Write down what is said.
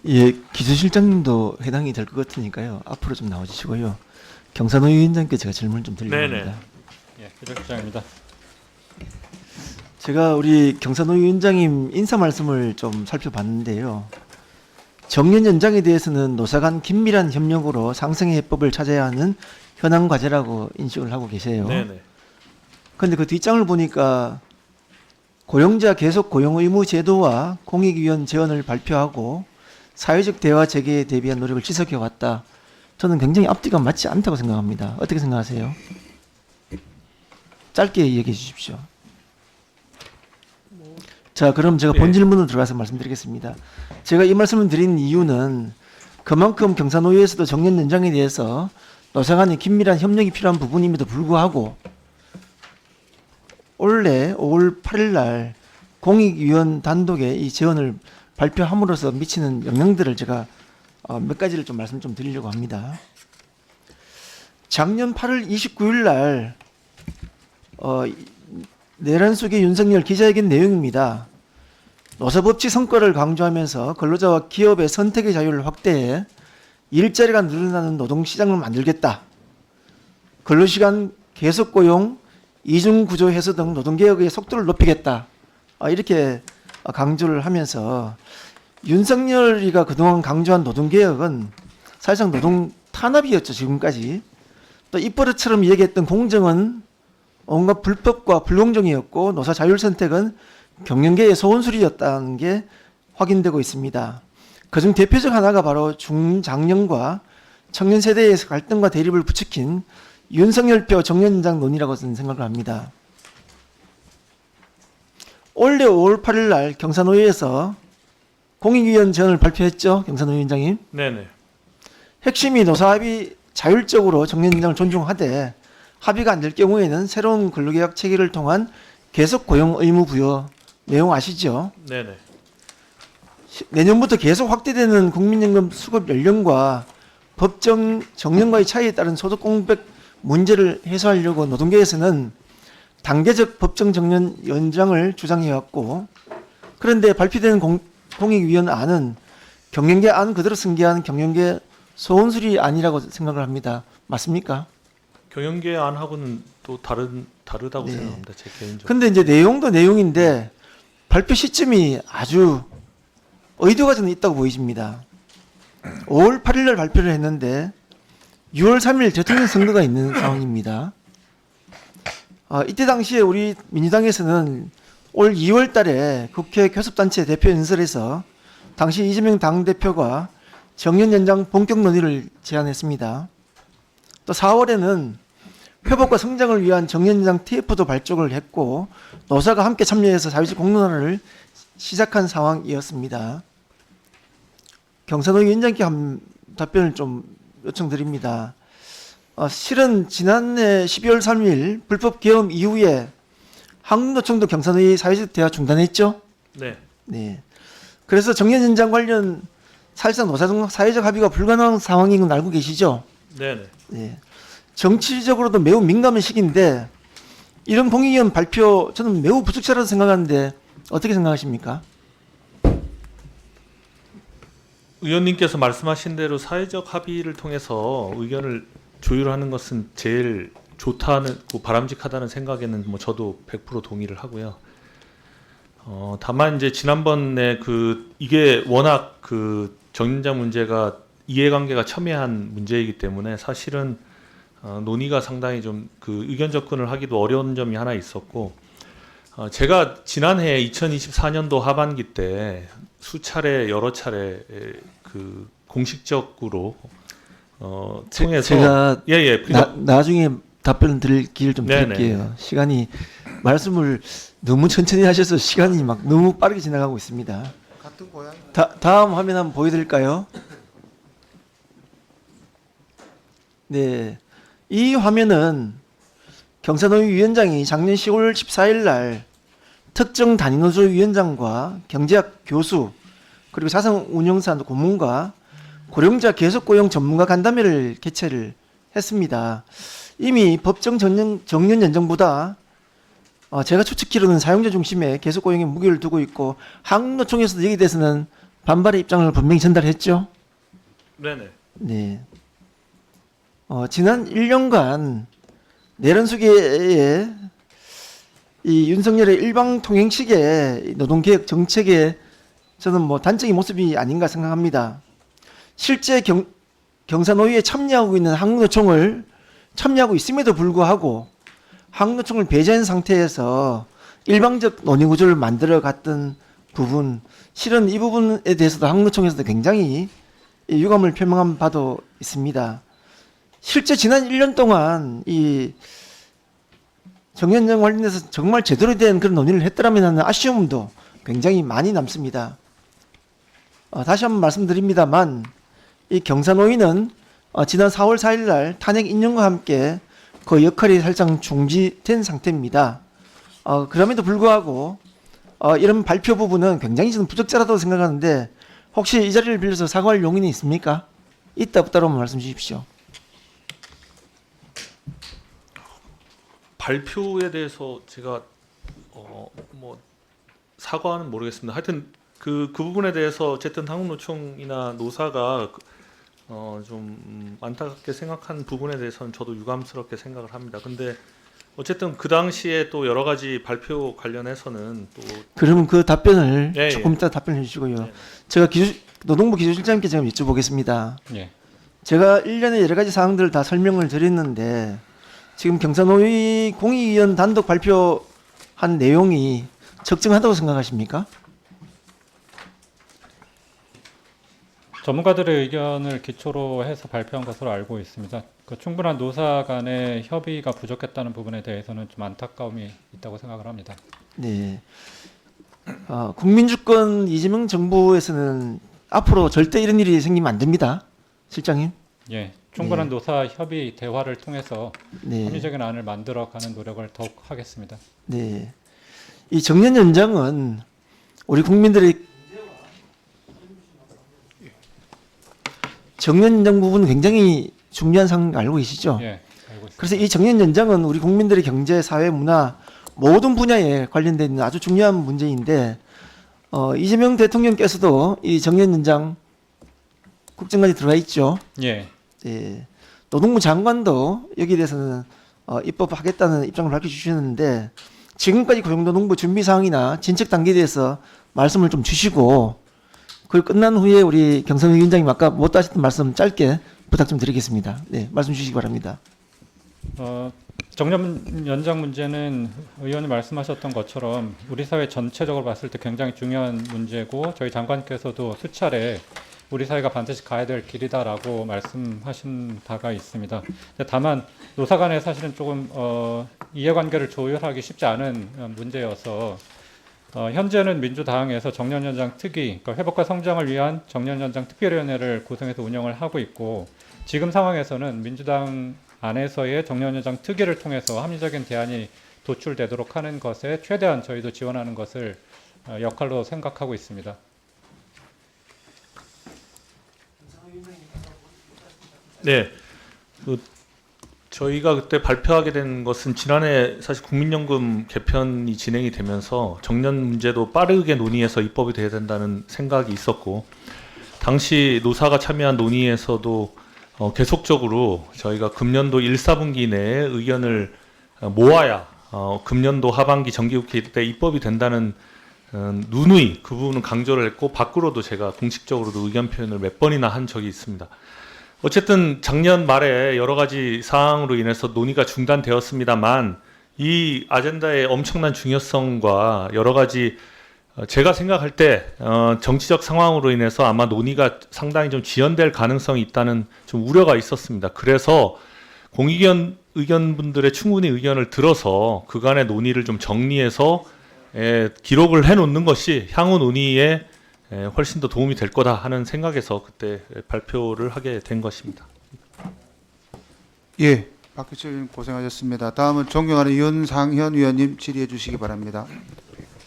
예, 기술실장님도 해당이 될 것 같으니까요. 앞으로 좀 나와주시고요. 경산호 위원장께 제가 질문 좀 드리려고 네네. 합니다. 예, 기술실장입니다. 제가 우리 경산호 위원장님 인사 말씀을 좀 살펴봤는데요. 정년 연장에 대해서는 노사 간 긴밀한 협력으로 상생의 해법을 찾아야 하는 현안 과제라고 인식을 하고 계세요. 네네. 그런데 그 뒷장을 보니까 고용자 계속 고용 의무 제도와 공익위원 제언을 발표하고 사회적 대화 재개에 대비한 노력을 지속해 왔다. 저는 굉장히 앞뒤가 맞지 않다고 생각합니다. 어떻게 생각하세요? 짧게 얘기해 주십시오. 자, 그럼 제가 본 네. 질문으로 들어가서 말씀드리겠습니다. 제가 이 말씀을 드린 이유는 그만큼 경산노예에서도 정년 연장에 대해서 노사 간의 긴밀한 협력이 필요한 부분임에도 불구하고 올해 5월 8일 날 공익위원 단독의 이 제언을 발표함으로써 미치는 영향들을 제가 몇 가지를 좀 말씀 좀 드리려고 합니다. 작년 8월 29일 날 내란 속의 윤석열 기자회견 내용입니다. 노사법치 성과를 강조하면서 근로자와 기업의 선택의 자유를 확대해 일자리가 늘어나는 노동시장을 만들겠다. 근로시간 계속 고용, 이중구조 해소 등 노동개혁의 속도를 높이겠다. 이렇게 강조를 하면서 윤석열이가 그동안 강조한 노동개혁은 사실상 노동 탄압이었죠. 지금까지. 또 입버릇처럼 얘기했던 공정은 온갖 불법과 불공정이었고 노사 자율 선택은 경영계의 소원술이었다는 게 확인되고 있습니다. 그중 대표적 하나가 바로 중장년과 청년 세대에서 갈등과 대립을 부추긴 윤석열표 정년연장 논의라고 저는 생각을 합니다. 올해 5월 8일 날 경산노예에서 공익위원 제언을 발표했죠. 경산노 위원장님. 네네. 핵심이 노사합의 자율적으로 정년연장을 존중하되 합의가 안 될 경우에는 새로운 근로계약 체계를 통한 계속 고용 의무 부여 내용 아시죠? 네네. 내년부터 계속 확대되는 국민연금 수급 연령과 법정 정년과의 차이에 따른 소득 공백 문제를 해소하려고 노동계에서는 단계적 법정 정년 연장을 주장해왔고, 그런데 발표된 공익위원 안은 경영계 안 그대로 승계한 경영계 소원술이 아니라고 생각을 합니다. 맞습니까? 경영계 안하고는 또 다르다고 네. 생각합니다. 제 개인적으로. 근데 이제 내용도 내용인데 발표 시점이 아주 의도가 저는 있다고 보이십니다. 5월 8일 날 발표를 했는데 6월 3일 대통령 선거가 있는 상황입니다. 이때 당시에 우리 민주당에서는 올 2월 달에 국회 교섭단체 대표 연설에서 당시 이재명 당대표가 정년 연장 본격 논의를 제안했습니다. 또 4월에는 회복과 성장을 위한 정년 연장 TF도 발족을 했고 노사가 함께 참여해서 사회적 공론화를 시작한 상황이었습니다. 경산호 위원장께 한 답변을 좀 요청드립니다. 실은 지난해 12월 3일 불법 계엄 이후에 한국노총도 경산의 사회적 대화 중단했죠. 네. 네. 그래서 정년 연장 관련 사실상 노사정 사회적 합의가 불가능한 상황인 건 알고 계시죠? 네네. 네. 정치적으로도 매우 민감한 시기인데 이런 공익위원 발표 저는 매우 부적절하다고 생각하는데 어떻게 생각하십니까? 의원님께서 말씀하신 대로 사회적 합의를 통해서 의견을 조율하는 것은 제일 좋다는, 바람직하다는 생각에는 뭐 저도 100% 동의를 하고요. 다만 이제 지난번에 이게 워낙 정년장 문제가 이해관계가 첨예한 문제이기 때문에 사실은 논의가 상당히 좀 의견 접근을 하기도 어려운 점이 하나 있었고, 제가 지난해 2024년도 하반기 때 수차례 여러 차례 공식적으로 통해서 제가 예예 나중에 답변 드릴 기회를 좀 네네. 드릴게요. 시간이 말씀을 너무 천천히 하셔서 시간이 막 너무 빠르게 지나가고 있습니다. 같은 고향. 다음 화면 한번 보여드릴까요? 네, 이 화면은 경산노위 위원장이 작년 10월 14일 날 특정 단위노조 위원장과 경제학 교수 그리고 자산운용사 고문과 고령자 계속고용 전문가 간담회를 개최를 했습니다. 이미 법정 정년 연장보다 제가 추측키로는 사용자 중심의 계속고용에 무게를 두고 있고 한국노총에서도 여기에 대해서는 반발의 입장을 분명히 전달했죠. 네네. 네. 지난 1년간 내란수계에 이 윤석열의 일방통행식의 노동개혁 정책에 저는 뭐 단적인 모습이 아닌가 생각합니다. 실제 경사노위에 참여하고 있는 한국노총을 참여하고 있음에도 불구하고 한국노총을 배제한 상태에서 일방적 논의 구조를 만들어 갔던 부분, 실은 이 부분에 대해서도 한국노총에서도 굉장히 유감을 표명한 바도 있습니다. 실제 지난 1년 동안 이 정년장 관련해서 정말 제대로 된 그런 논의를 했더라면 하는 아쉬움도 굉장히 많이 남습니다. 다시 한번 말씀드립니다만 이 경사노위는 지난 4월 4일 날 탄핵 인용과 함께 그 역할이 살짝 중지된 상태입니다. 그럼에도 불구하고 이런 발표 부분은 굉장히 저는 부적절하다고 생각하는데 혹시 이 자리를 빌려서 사과할 용인이 있습니까? 있다 없다로만 말씀 주십시오. 발표에 대해서 제가 뭐 사과는 모르겠습니다. 하여튼 그 부분에 대해서 어쨌든 한국노총이나 노사가 좀 안타깝게 생각한 부분에 대해서는 저도 유감스럽게 생각을 합니다. 근데 어쨌든 그 당시에 또 여러 가지 발표 관련해서는 또 그러면 그 답변을 예, 조금 예. 이따 답변해 주시고요. 네. 제가 노동부 기조실장님께 제가 여쭤보겠습니다. 예. 제가 일련의 여러 가지 사항들을 다 설명을 드렸는데 지금 경사노위 공익위원 단독 발표한 내용이 적정하다고 생각하십니까? 전문가들의 의견을 기초로 해서 발표한 것으로 알고 있습니다. 그 충분한 노사 간의 협의가 부족했다는 부분에 대해서는 좀 안타까움이 있다고 생각을 합니다. 네. 국민주권 이재명 정부에서는 앞으로 절대 이런 일이 생기면 안 됩니다. 실장님. 예, 충분한 네. 노사 협의 대화를 통해서 네. 합리적인 안을 만들어가는 노력을 더욱 하겠습니다. 네. 이 정년 연장은 우리 국민들의 정년 연장 부분 굉장히 중요한 사항 알고 계시죠? 예, 알고 있습니다. 그래서 이 정년 연장은 우리 국민들의 경제, 사회, 문화 모든 분야에 관련된 있는 아주 중요한 문제인데 이재명 대통령께서도 이 정년 연장 국정까지 들어가 있죠. 예, 예. 노동부 장관도 여기에 대해서는 입법하겠다는 입장을 밝혀주셨는데 지금까지 고용노동부 준비 사항이나 진척 단계에 대해서 말씀을 좀 주시고 그걸 끝난 후에 우리 경선위 위원장님 아까 못 하셨던 말씀 짧게 부탁 좀 드리겠습니다. 네, 말씀 주시기 바랍니다. 정년 연장 문제는 의원이 말씀하셨던 것처럼 우리 사회 전체적으로 봤을 때 굉장히 중요한 문제고 저희 장관께서도 수차례 우리 사회가 반드시 가야 될 길이다라고 말씀하신 바가 있습니다. 다만 노사 간에 사실은 조금 이해관계를 조율하기 쉽지 않은 문제여서 현재는 민주당에서 정년연장 특위, 그러니까 회복과 성장을 위한 정년연장 특별위원회를 구성해서 운영을 하고 있고 지금 상황에서는 민주당 안에서의 정년연장 특위를 통해서 합리적인 대안이 도출되도록 하는 것에 최대한 저희도 지원하는 것을 역할로 생각하고 있습니다. 네. 저희가 그때 발표하게 된 것은 지난해 사실 국민연금 개편이 진행이 되면서 정년 문제도 빠르게 논의해서 입법이 돼야 된다는 생각이 있었고 당시 노사가 참여한 논의에서도 계속적으로 저희가 금년도 1, 4분기 내에 의견을 모아야 금년도 하반기 정기국회 때 입법이 된다는 누누이 그 부분은 강조를 했고 밖으로도 제가 공식적으로도 의견 표현을 몇 번이나 한 적이 있습니다. 어쨌든 작년 말에 여러 가지 사항으로 인해서 논의가 중단되었습니다만 이 아젠다의 엄청난 중요성과 여러 가지 제가 생각할 때 정치적 상황으로 인해서 아마 논의가 상당히 좀 지연될 가능성이 있다는 좀 우려가 있었습니다. 그래서 의견분들의 충분히 의견을 들어서 그간의 논의를 좀 정리해서 기록을 해놓는 것이 향후 논의에 훨씬 더 도움이 될 거다 하는 생각에서 그때 발표를 하게 된 것입니다. 예, 박규철 의원 고생하셨습니다. 다음은 존경하는 윤상현 위원님 질의해 주시기 바랍니다.